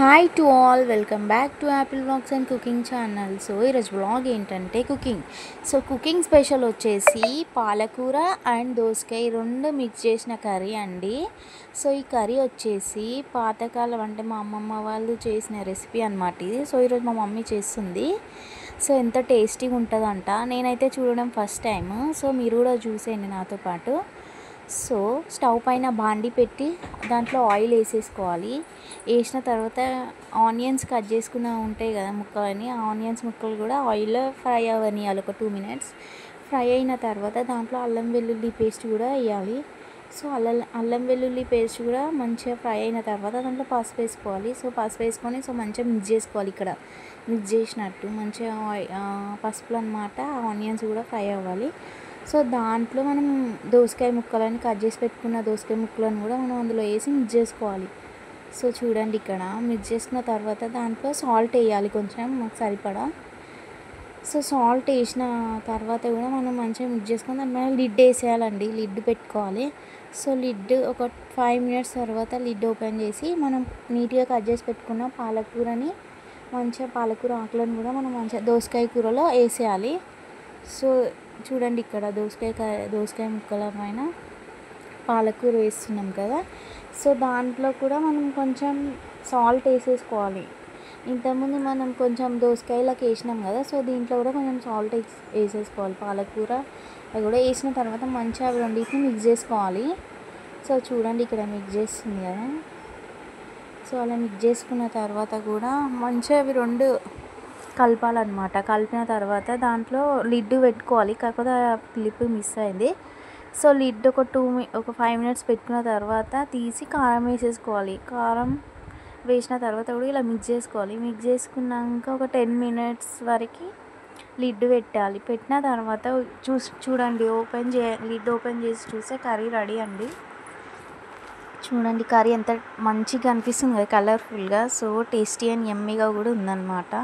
Hi to all, welcome back to Apple vlogs and cooking channel. So ఈరోజు vlog ఏంటంటే cooking special వచ్చేసి పాలకూర and దోసకాయ రెండు మిక్స్ చేసిన కర్రీ అండి. సో ఈ కర్రీ వచ్చేసి పాతకాలం అంటే మా అమ్మమ్మ వాళ్ళు చేసిన రెసిపీ అనమాట ఇది. సో ఈరోజు మా మమ్మీ చేస్తుంది. సో ఎంత టేస్టీగా ఉంటుందంట. నేనైతే చూడడం ఫస్ట్ టైం. సో మీరు కూడా చూసేయండి నాతో పాటు. సో స్టవ్ పైన బాండి పెట్టి దాంట్లో ఆయిల్ వేసేసుకోవాలి. వేసిన తర్వాత ఆనియన్స్ కట్ చేసుకున్న ఉంటాయి కదా ముక్కలని, ఆ ఆనియన్స్ ముక్కలు కూడా ఆయిల్లో ఫ్రై అవ్వనియాలి ఒక 2 minutes. ఫ్రై అయిన తర్వాత దాంట్లో అల్లం వెల్లుల్లి పేస్ట్ కూడా వేయాలి. సో అల్లం వెల్లుల్లి పేస్ట్ కూడా మంచిగా ఫ్రై అయిన తర్వాత దాంట్లో పసుపు వేసుకోవాలి. సో పసుపు వేసుకొని మంచిగా మిక్స్ చేసుకోవాలి. ఇక్కడ మిక్స్ చేసినట్టు మంచిగా పసుపులో అనమాట ఆనియన్స్ కూడా ఫ్రై అవ్వాలి. సో దాంట్లో మనం దోసకాయ ముక్కలని కట్ చేసి పెట్టుకున్న దోసకాయ ముక్కలను కూడా మనం అందులో వేసి మిక్స్ చేసుకోవాలి. సో చూడండి, ఇక్కడ మిక్స్ చేసుకున్న తర్వాత దాంట్లో సాల్ట్ వేయాలి కొంచెం మాకు సరిపడా. సో సాల్ట్ వేసిన తర్వాత కూడా మనం మంచిగా మిక్స్ చేసుకొని దాని మీద లిడ్ వేసేయాలండి. లిడ్ పెట్టుకోవాలి. సో లిడ్ ఒక 5 minutes తర్వాత లిడ్ ఓపెన్ చేసి మనం నీట్గా కట్ చేసి పెట్టుకున్న పాలకూరని మంచిగా పాలకూర ఆకులను కూడా మనం మంచిగా దోసకాయ కూరలో వేసేయాలి. సో చూడండి, ఇక్కడ దోసకాయ ముక్కల పైన పాలకూర వేస్తున్నాం కదా. సో దాంట్లో కూడా మనం కొంచెం సాల్ట్ వేసేసుకోవాలి. ఇంతకుముందు మనం కొంచెం దోసకాయలకు వేసినాం కదా. సో దీంట్లో కూడా కొంచెం సాల్ట్ వేసేసుకోవాలి. పాలకూర అది కూడా వేసిన తర్వాత మంచిగా అవి రెండింటిని మిక్స్ చేసుకోవాలి. సో చూడండి, ఇక్కడ మిక్స్ చేస్తుంది కదా. సో అలా మిక్స్ చేసుకున్న తర్వాత కూడా మంచిగా అవి రెండు కలపాలన్నమాట. కలిపిన తర్వాత దాంట్లో లిడ్ పెట్టుకోవాలి. కాకపోతే ఆ క్లిప్ మిస్ అయింది. సో లిడ్ ఒక 5 minutes పెట్టుకున్న తర్వాత తీసి కారం వేసేసుకోవాలి. కారం వేసిన తర్వాత కూడా ఇలా మిక్స్ చేసుకోవాలి. మిక్స్ చేసుకున్నాక ఒక 10 minutes వరకు లిడ్ పెట్టాలి. పెట్టిన తర్వాత చూడండి, లిడ్ ఓపెన్ చేసి చూస్తే కర్రీ రెడీ అండి. చూడండి, కర్రీ ఎంత మంచిగా అనిపిస్తుంది కదా, కలర్ఫుల్గా. సో టేస్టీ అండ్ యమ్మీగా కూడా ఉందన్నమాట.